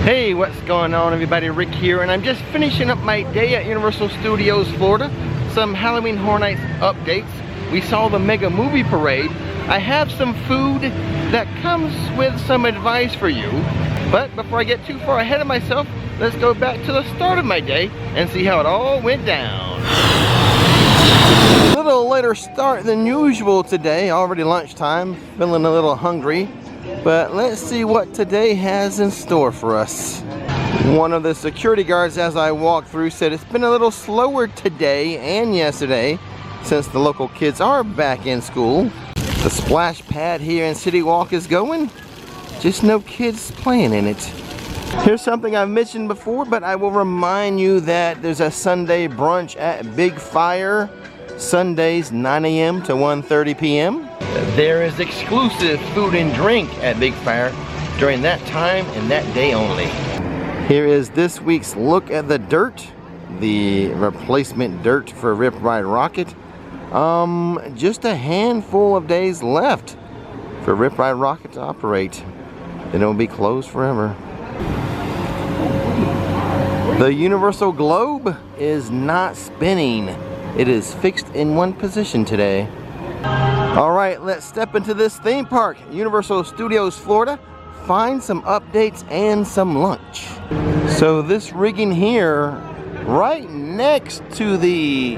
Hey, what's going on everybody? Rick here, and I'm just finishing up my day at Universal Studios Florida. Some Halloween Horror Nights updates. We saw the mega movie parade. I have some food that comes with some advice for you. But before I get too far ahead of myself, let's go back to the start of my day and see how it all went down. A little later start than usual today, already lunchtime, feeling a little hungry. But let's see what today has in store for us. One of the security guards as I walked through said it's been a little slower today and yesterday since the local kids are back in school. The splash pad here in City Walk is going, just no kids playing in it. Here's something I've mentioned before, but I will remind you that there's a Sunday brunch at Big Fire, Sundays 9 a.m. to 1:30 p.m. There is exclusive food and drink at Big Fire during that time and that day only. Here is this week's look at the dirt, the replacement dirt for Rip Ride Rockit. Just a handful of days left for Rip Ride Rockit to operate. Then it will be closed forever. The Universal Globe is not spinning. It is fixed in one position today. Alright, let's step into this theme park, Universal Studios Florida, find some updates and some lunch. So this rigging here, right next to the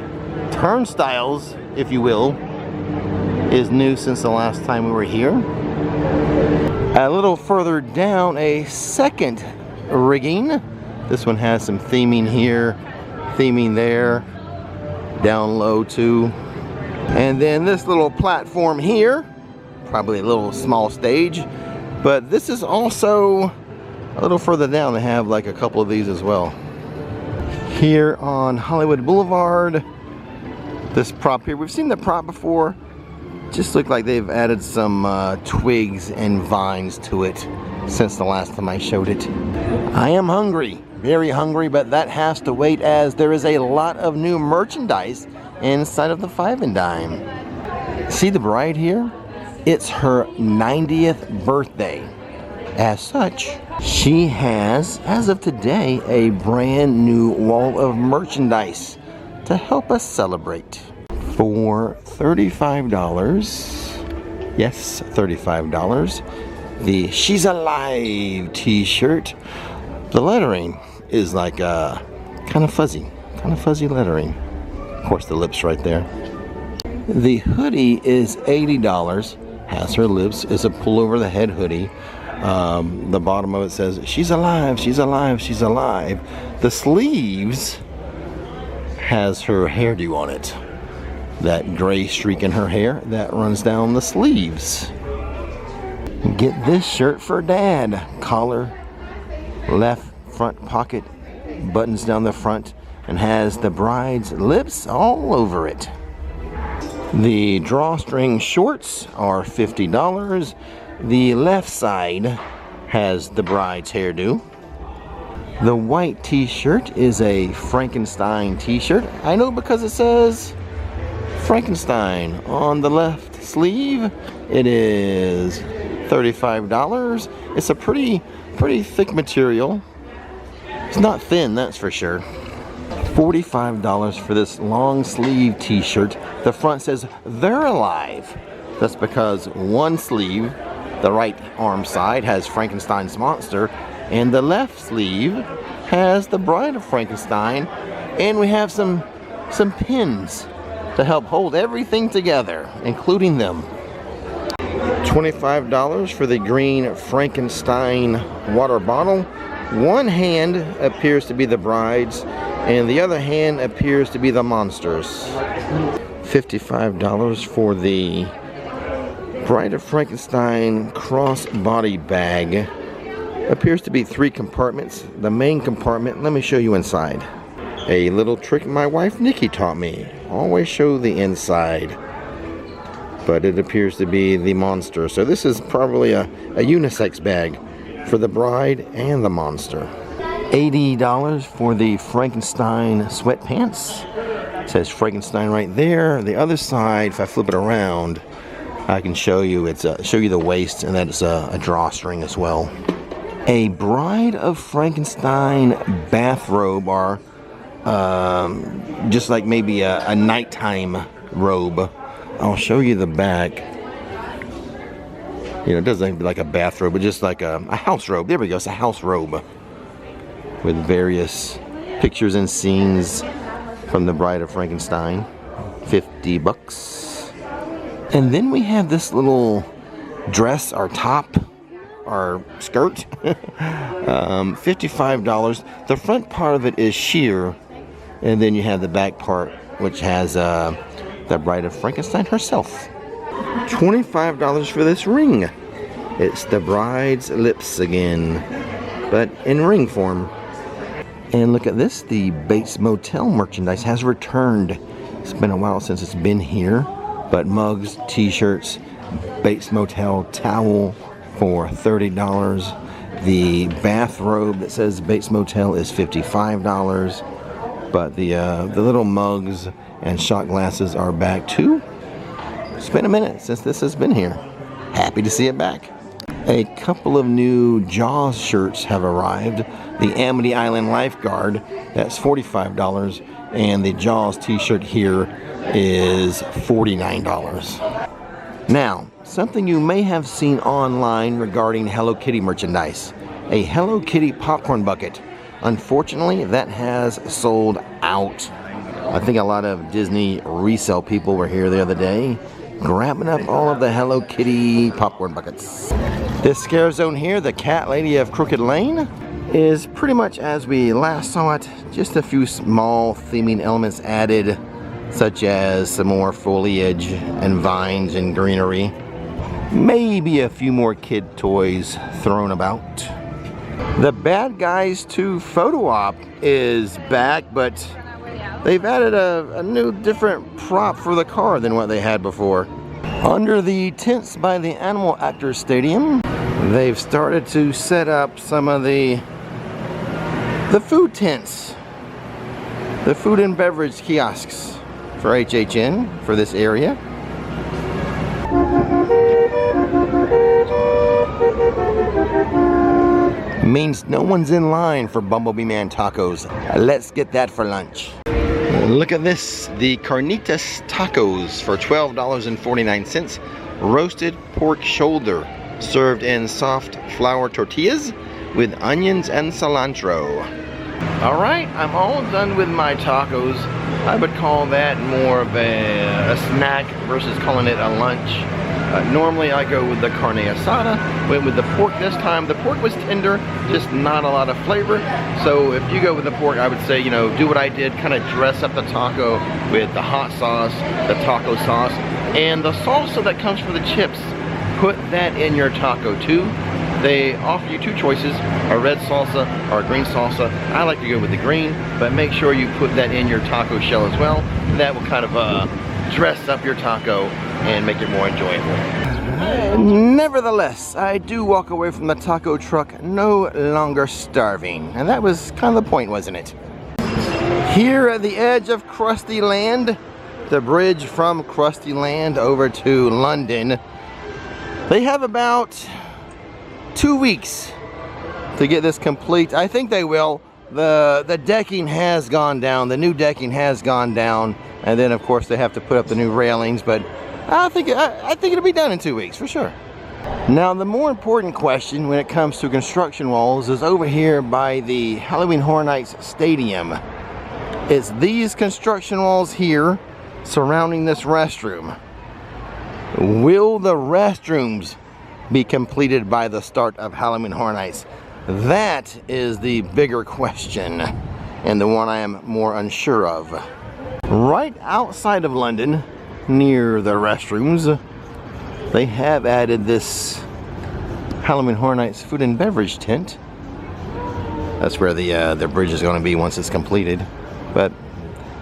turnstiles, if you will, is new since the last time we were here. A little further down, a second rigging. This one has some theming here, theming there, down low too. And then this little platform here, probably a little small stage, but this is also a little further down. They have like a couple of these as well. Here on Hollywood Boulevard, this prop here, we've seen the prop before. Just look like they've added some twigs and vines to it since the last time I showed it. I am hungry, very hungry, but that has to wait as there is a lot of new merchandise inside of the Five and Dime. See the bride here? It's her 90th birthday. As such, she has, as of today, a brand new wall of merchandise to help us celebrate. For $35, yes, $35, the She's Alive t-shirt. The lettering is like kind of fuzzy lettering. Of course, the lips right there. The hoodie is $80. Has her lips. Is a pull over the head hoodie. The bottom of it says, "She's alive, she's alive, she's alive." The sleeves has her hairdo on it. That gray streak in her hair that runs down the sleeves. Get this shirt for Dad. Collar, left front pocket, buttons down the front, and has the bride's lips all over it. The drawstring shorts are $50. The left side has the bride's hairdo. The white t-shirt is a Frankenstein t-shirt. I know because it says Frankenstein on the left sleeve. It is $35. It's a pretty thick material. It's not thin, that's for sure. $45 for this long sleeve t-shirt. The front says "They're Alive." That's because one sleeve, the right arm side, has Frankenstein's monster, and the left sleeve has the Bride of Frankenstein. And we have some pins to help hold everything together, including them. $25 for the green Frankenstein water bottle. One hand appears to be the bride's, and the other hand appears to be the monster's. $55 for the Bride of Frankenstein crossbody bag. Appears to be 3 compartments. The main compartment, let me show you inside. A little trick my wife Nikki taught me. Always show the inside. But it appears to be the monster. So this is probably a unisex bag for the bride and the monster. $80 for the Frankenstein sweatpants. It says Frankenstein right there. The other side, if I flip it around, I can show you the waist, and that it's a drawstring as well. A Bride of Frankenstein bathrobe, or just like maybe a nighttime robe. I'll show you the back. You know, it doesn't look like a bathrobe, but just like a house robe. There we go, it's a house robe with various pictures and scenes from the Bride of Frankenstein. 50 bucks. And then we have this little dress or top or skirt. $55. The front part of it is sheer, and then you have the back part, which has the Bride of Frankenstein herself. $25 for this ring. It's the bride's lips again, but in ring form. And look at this, the Bates Motel merchandise has returned. It's been a while since it's been here, but mugs, t-shirts, Bates Motel towel for $30. The bathrobe that says Bates Motel is $55, but the little mugs and shot glasses are back too. It's been a minute since this has been here. Happy to see it back. A couple of new Jaws shirts have arrived. The Amity Island Lifeguard, that's $45, and the Jaws t-shirt here is $49. Now, something you may have seen online regarding Hello Kitty merchandise. A Hello Kitty popcorn bucket. Unfortunately, that has sold out. I think a lot of Disney resale people were here the other day, grabbing up all of the Hello Kitty popcorn buckets. This scare zone here, the Cat Lady of Crooked Lane, is pretty much as we last saw it. Just a few small theming elements added, such as some more foliage and vines and greenery. Maybe a few more kid toys thrown about. The Bad Guys 2 photo op is back, but they've added a new different prop for the car than what they had before. Under the tents by the Animal Actors Stadium, they've started to set up some of the food tents, the food and beverage kiosks for HHN for this area. Means no one's in line for Bumblebee Man tacos. Let's get that for lunch. Look at this, the Carnitas tacos for $12.49. Roasted pork shoulder, served in soft flour tortillas with onions and cilantro. All right, I'm all done with my tacos. I would call that more of a snack versus calling it a lunch. Normally I go with the carne asada. Went with the pork this time. The pork was tender, just not a lot of flavor. So if you go with the pork, I would say, you know, do what I did, kind of dress up the taco with the hot sauce, the taco sauce, and the salsa that comes from the chips. Put that in your taco too. They offer you two choices, a red salsa or a green salsa. I like to go with the green, but make sure you put that in your taco shell as well. That will kind of dress up your taco and make it more enjoyable. Nevertheless, I do walk away from the taco truck no longer starving. And that was kind of the point, wasn't it? Here at the edge of Krusty Land, the bridge from Krusty Land over to London, they have about 2 weeks to get this complete. I think they will. The decking has gone down. The new decking has gone down. And then of course they have to put up the new railings, but I think it'll be done in 2 weeks for sure. Now the more important question when it comes to construction walls is over here by the Halloween Horror Nights Stadium. It's these construction walls here surrounding this restroom. Will the restrooms be completed by the start of Halloween Horror Nights? That is the bigger question, and the one I am more unsure of. Right outside of London, near the restrooms, they have added this Halloween Horror Nights food and beverage tent. That's where the bridge is going to be once it's completed, but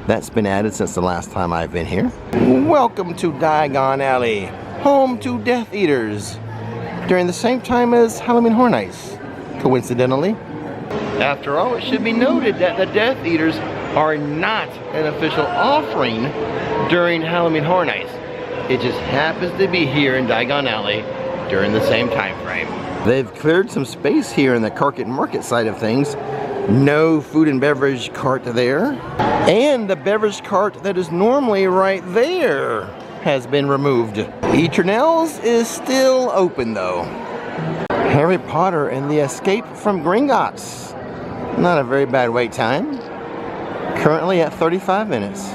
that's been added since the last time I've been here. Welcome to Diagon Alley, home to Death Eaters, during the same time as Halloween Horror Nights, coincidentally. After all, it should be noted that the Death Eaters are not an official offering during Halloween Horror Nights. It just happens to be here in Diagon Alley during the same time frame. They've cleared some space here in the Carpet Market side of things. No food and beverage cart there. And the beverage cart that is normally right there has been removed. Eternel's is still open though. Harry Potter and the Escape from Gringotts. Not a very bad wait time. Currently at 35 minutes.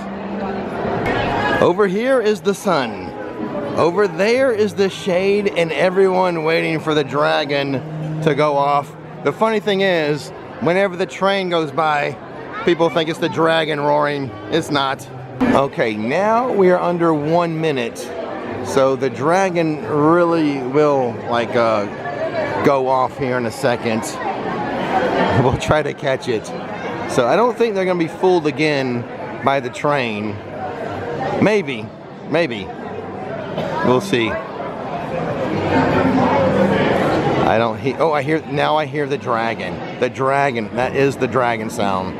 Over here is the sun. Over there is the shade and everyone waiting for the dragon to go off. The funny thing is, whenever the train goes by, people think it's the dragon roaring. It's not. Okay, now we are under 1 minute. So the dragon really will like go off here in a second. We'll try to catch it. So I don't think they're gonna be fooled again by the train. Maybe. We'll see. I don't hear, oh, I hear the dragon. The dragon, that is the dragon sound.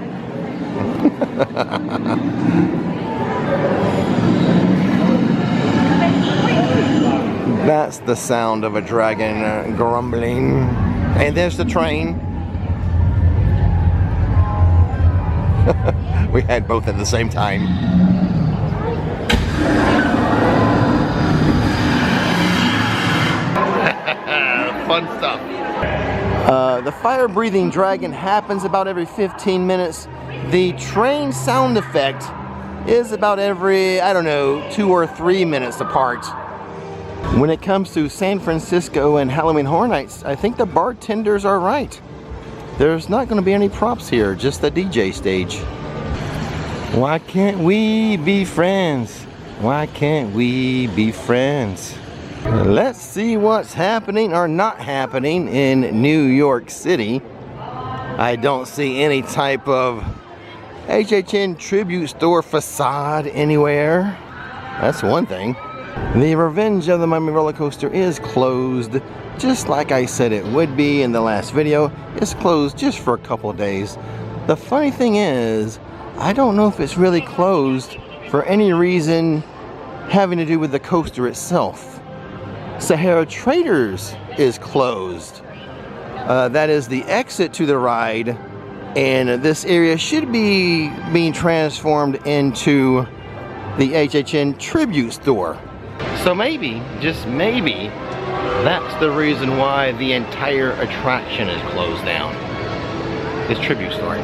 That's the sound of a dragon grumbling. And there's the train. We had both at the same time. Fun stuff. The fire-breathing dragon happens about every 15 minutes. The train sound effect is about every, I don't know, 2 or 3 minutes apart. When it comes to San Francisco and Halloween Horror Nights, I think the bartenders are right. There's not going to be any props here, just the DJ stage. Why can't we be friends? Why can't we be friends? Let's see what's happening or not happening in New York City. I don't see any type of HHN tribute store facade anywhere. That's one thing. The Revenge of the Mummy roller coaster is closed, just like I said it would be in the last video. It's closed just for a couple of days. The funny thing is, I don't know if it's really closed for any reason having to do with the coaster itself. Sahara Traders is closed. That is the exit to the ride, and this area should be being transformed into the HHN tribute store. So maybe, just maybe, that's the reason why the entire attraction is closed down. This tribute store.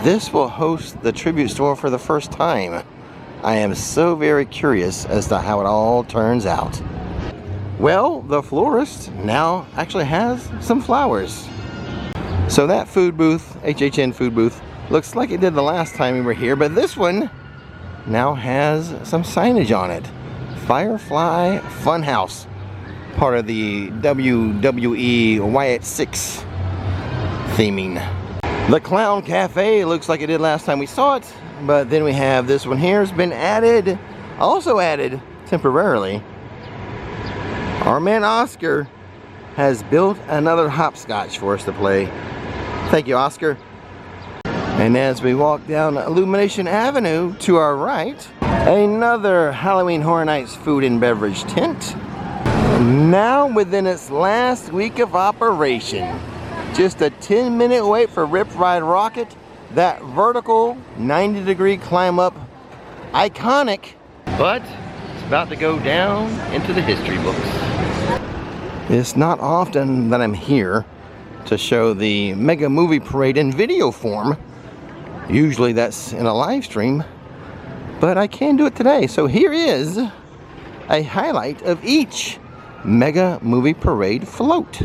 This will host the tribute store for the first time. I am so very curious as to how it all turns out. Well, the florist now actually has some flowers. So that food booth, HHN food booth, looks like it did the last time we were here, but this one now has some signage on it. Firefly Funhouse, part of the WWE Wyatt 6 theming. The Clown Cafe looks like it did last time we saw it, but then we have this one here has been added, also added temporarily. Our man Oscar has built another hopscotch for us to play. Thank you, Oscar. And as we walk down Illumination Avenue to our right, another Halloween Horror Nights food and beverage tent. Now within its last week of operation. Just a 10-minute wait for Rip Ride Rocket. That vertical 90-degree climb up. Iconic, but it's about to go down into the history books. It's not often that I'm here to show the Mega Movie Parade in video form. Usually that's in a live stream, but I can do it today. So here is a highlight of each Mega Movie Parade float.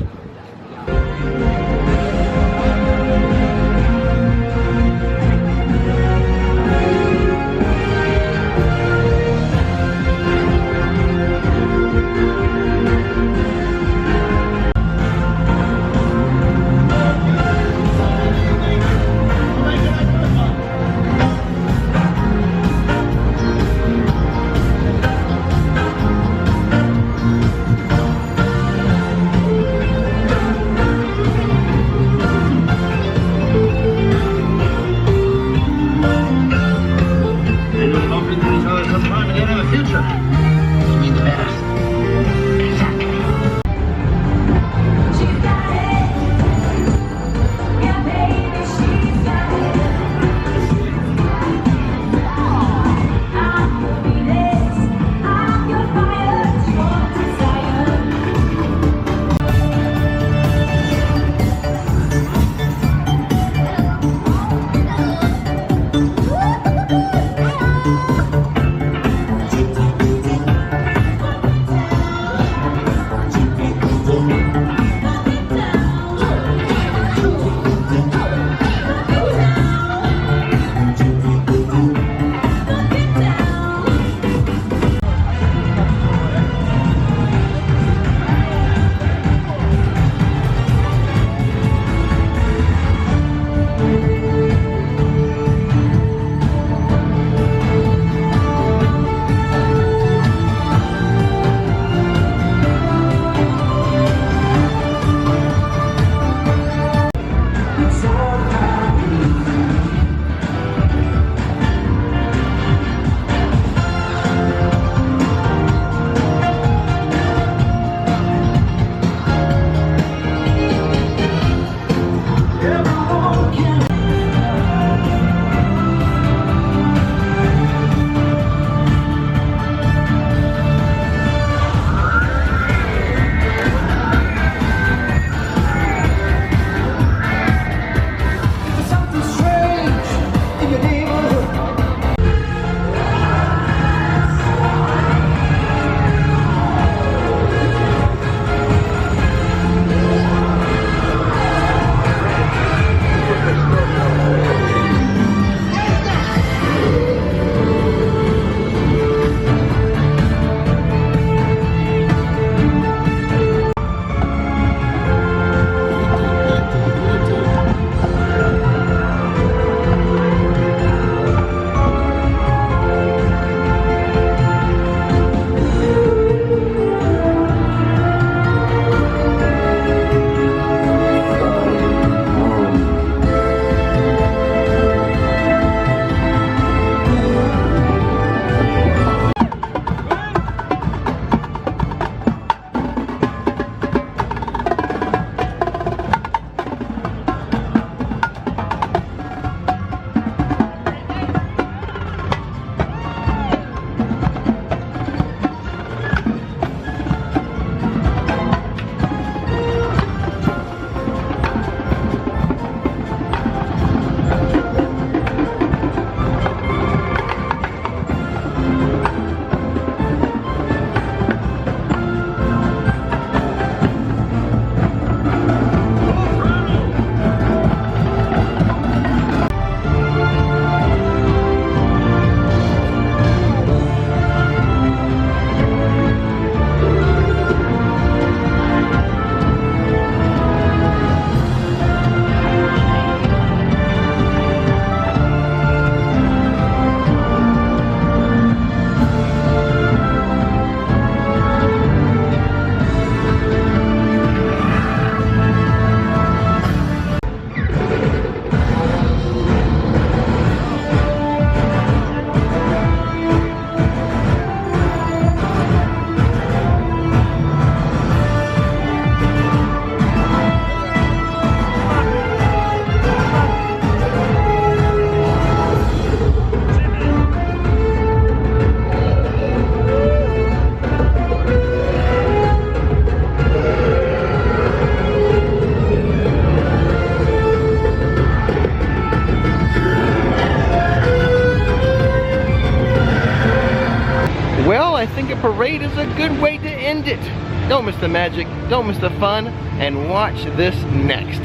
I think a parade is a good way to end it. Don't miss the magic, don't miss the fun, and watch this next.